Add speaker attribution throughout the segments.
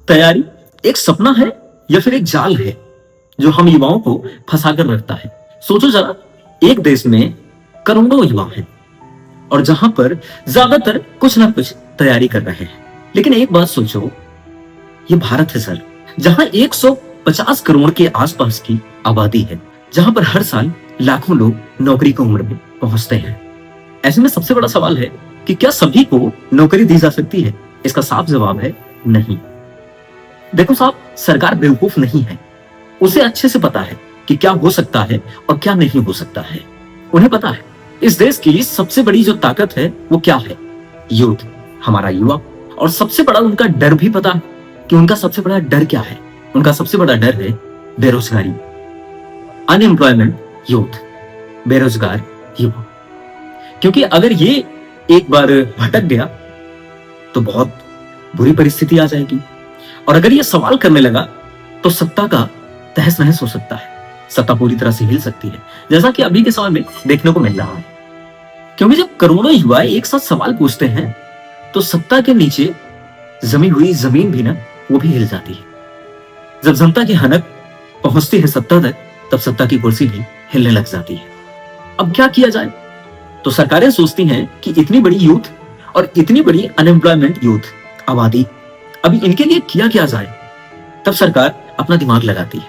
Speaker 1: तैयारी एक सपना है या फिर एक जाल है जो हम युवाओं को फंसा कर रखता है? सोचो जरा, एक देश में करोड़ों युवा हैं और जहां पर ज्यादातर कुछ ना कुछ तैयारी कर रहे हैं। लेकिन एक बात सोचो, ये भारत है सर, जहां 150 करोड़ के आसपास की आबादी है, जहां पर हर साल लाखों लोग नौकरी की उम्र में पहुंचते हैं। ऐसे में सबसे बड़ा सवाल है कि क्या सभी को नौकरी दी जा सकती है? इसका साफ जवाब है नहीं। देखो साहब, सरकार बेवकूफ नहीं है, उसे अच्छे से पता है कि क्या हो सकता है और क्या नहीं हो सकता है। उन्हें पता है इस देश की सबसे बड़ी जो ताकत है वो क्या है, यूथ, हमारा युवा। और सबसे बड़ा उनका डर भी पता है कि उनका सबसे बड़ा डर क्या है। उनका सबसे बड़ा डर है बेरोजगारी, अनएम्प्लॉयमेंट यूथ, बेरोजगार युवा। क्योंकि अगर ये एक बार भटक गया तो बहुत बुरी परिस्थिति आ जाएगी, और अगर ये सवाल करने लगा तो सत्ता का तहस नहस हो सकता है, सत्ता पूरी तरह से हिल सकती है, जैसा कि अभी के समय में देखने को मिल रहा है। क्योंकि जब करोड़ों युवा एक साथ सवाल पूछते हैं तो सत्ता के नीचे जमी हुई जमीन भी ना, वो भी हिल जाती है। जब जनता की हनक पहुंचती है सत्ता तक, तब सत्ता की कुर्सी भी हिलने लग जाती है। अब क्या किया जाए? तो सरकारें सोचती हैं कि इतनी बड़ी यूथ और इतनी बड़ी अनएम्प्लॉयमेंट यूथ आबादी, अभी इनके लिए किया क्या जाए? तब सरकार अपना दिमाग लगाती है।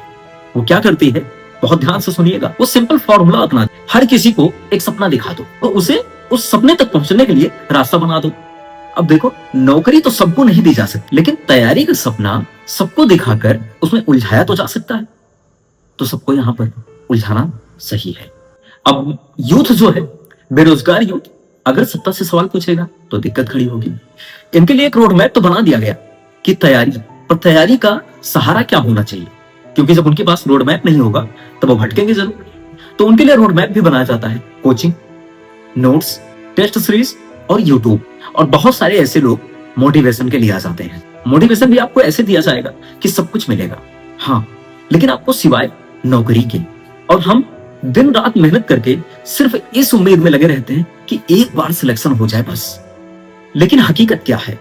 Speaker 1: वो क्या करती है, बहुत ध्यान से सुनिएगा। वो सिंपल फॉर्मूला अपना, हर किसी को एक सपना दिखा दो तो उसे उस सपने तक पहुंचने के लिए रास्ता बना दो। अब देखो, नौकरी तो सबको नहीं दी जा सकती, लेकिन तैयारी का सपना सबको दिखाकर उसमें उलझाया तो जा सकता है। तो सबको यहां पर उलझाना सही है। अब यूथ जो है, बेरोजगार यूथ, अगर सत्ता से सवाल पूछेगा तो दिक्कत खड़ी होगी। इनके लिए एक रोड मैप तो बना दिया गया कि तैयारी, पर तैयारी का सहारा क्या होना चाहिए, क्योंकि जब उनके पास रोड मैप नहीं होगा तब वो भटकेंगे जरूर। तो उनके लिए रोड मैप भी बनाया जाता है, कोचिंग, नोट्स, टेस्ट सीरीज और यूट्यूब। और बहुत सारे ऐसे लोग मोटिवेशन के लिए आ जाते हैं। मोटिवेशन भी आपको ऐसे दिया जाएगा कि सब कुछ मिलेगा, हाँ, लेकिन आपको सिवाय नौकरी के। और हम दिन रात मेहनत करके सिर्फ इस उम्मीद में लगे रहते हैं कि एक बार सिलेक्शन हो जाए बस। लेकिन हकीकत क्या है?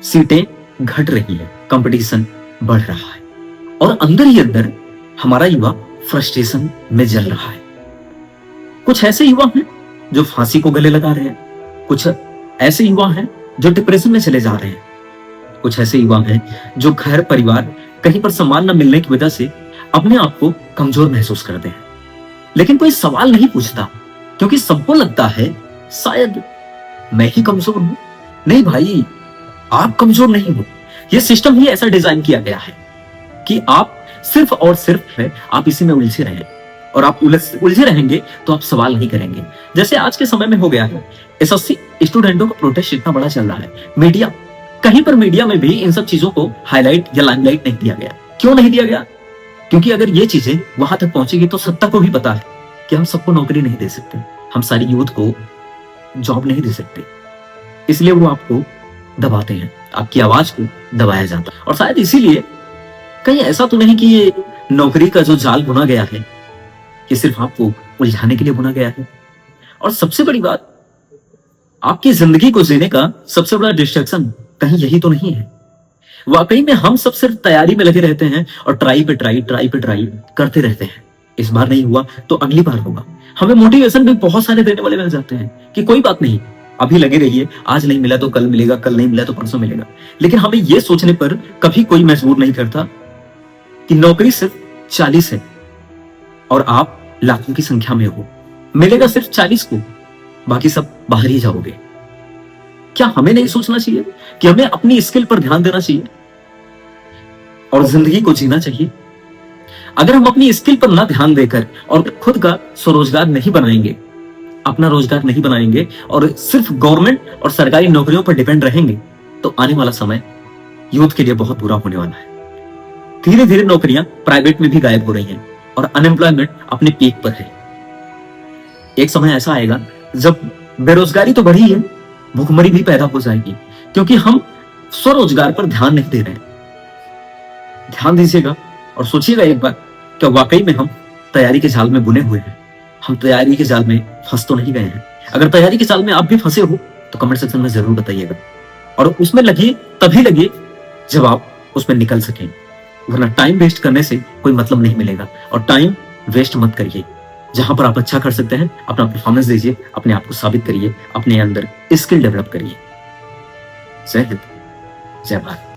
Speaker 1: सीटें घट रही है, कंपटीशन बढ़ रहा है, और अंदर ही अंदर हमारा युवा फ्रस्ट्रेशन में जल रहा है। कुछ ऐसे युवा हैं जो फांसी को गले लगा रहे हैं, कुछ ऐसे युवा हैं जो डिप्रेशन में चले जा रहे हैं, कुछ ऐसे युवा हैं जो घर परिवार कहीं पर सम्मान न मिलने की वजह से अपने आप को कमजोर महसूस करते हैं। लेकिन कोई सवाल नहीं पूछता, क्योंकि सबको लगता है शायद मैं ही कमजोर हूं। नहीं भाई, आप कमजोर नहीं हो। यह सिस्टम ही ऐसा डिजाइन किया गया है कि आप सिर्फ और सिर्फ है, आप इसी में उलझे रहे, और आप उलझे रहेंगे तो आप सवाल नहीं करेंगे। जैसे आज के समय में हो गया है, एसएससी स्टूडेंटों का प्रोटेस्ट इतना बड़ा चल रहा है, मीडिया, कहीं पर मीडिया में भी इन सब चीजों को हाईलाइट या लाइमलाइट नहीं दिया गया। क्यों नहीं दिया गया? क्योंकि अगर ये चीजें वहां तक पहुंचेगी तो सत्ता को भी पता है कि हम सबको नौकरी नहीं दे सकते, हम सारी यूथ को जॉब नहीं दे सकते, इसलिए वो आपको दबाते हैं, आपकी आवाज को दबाया जाता है। और शायद इसीलिए कहीं ऐसा तो नहीं कि ये नौकरी का जो जाल बुना गया है ये सिर्फ आपको उलझाने के लिए बुना गया है। और सबसे बड़ी बात, आपकी जिंदगी को जीने का सबसे बड़ा डिस्ट्रैक्शन कहीं यही तो नहीं है। वाकई में हम सब सिर्फ तैयारी में लगे रहते हैं और ट्राई पे ट्राई करते रहते हैं। इस बार नहीं हुआ तो अगली बार होगा। हमें मोटिवेशन भी बहुत सारे देने वाले मिल जाते हैं कि कोई बात नहीं, अभी लगे रहिए, आज नहीं मिला तो कल मिलेगा, कल नहीं मिला तो परसों मिलेगा। लेकिन हमें यह सोचने पर कभी कोई मजबूर नहीं करता कि नौकरी सिर्फ 40 है और आप लाखों की संख्या में हो, मिलेगा सिर्फ 40 को, बाकी सब बाहर ही जाओगे। क्या हमें नहीं सोचना चाहिए कि हमें अपनी स्किल पर ध्यान देना चाहिए और जिंदगी को जीना चाहिए? अगर हम अपनी स्किल पर ना ध्यान देकर और खुद का स्वरोजगार नहीं बनाएंगे, अपना रोजगार नहीं बनाएंगे और सिर्फ गवर्नमेंट और सरकारी नौकरियों पर डिपेंड रहेंगे, तो आने वाला समय यूथ के लिए बहुत बुरा होने वाला है। धीरे धीरे नौकरियां प्राइवेट में भी गायब हो रही हैं और अनएम्प्लॉयमेंट अपने पीक पर है। एक समय ऐसा आएगा जब बेरोजगारी तो बढ़ी है, भूखमरी भी पैदा हो जाएगी, क्योंकि हम स्वरोजगार पर ध्यान नहीं दे रहे हैं। ध्यान दीजिएगा और सोचिएगा एक बार, क्या वाकई में हम तैयारी के जाल में बुने हुए हैं? हम तैयारी के जाल में फंस तो नहीं गए हैं? अगर तैयारी के जाल में आप भी फंसे हो तो कमेंट सेक्शन में जरूर बताइएगा, और उसमें लगिए, तभी लगिए जब आप उसमें निकल सकें, वरना टाइम वेस्ट करने से कोई मतलब नहीं मिलेगा। और टाइम वेस्ट मत करिए। जहां पर आप अच्छा कर सकते हैं अपना परफॉर्मेंस दीजिए, अपने आप को साबित करिए, अपने अंदर स्किल डेवलप करिए। जय हिंद, जय भारत।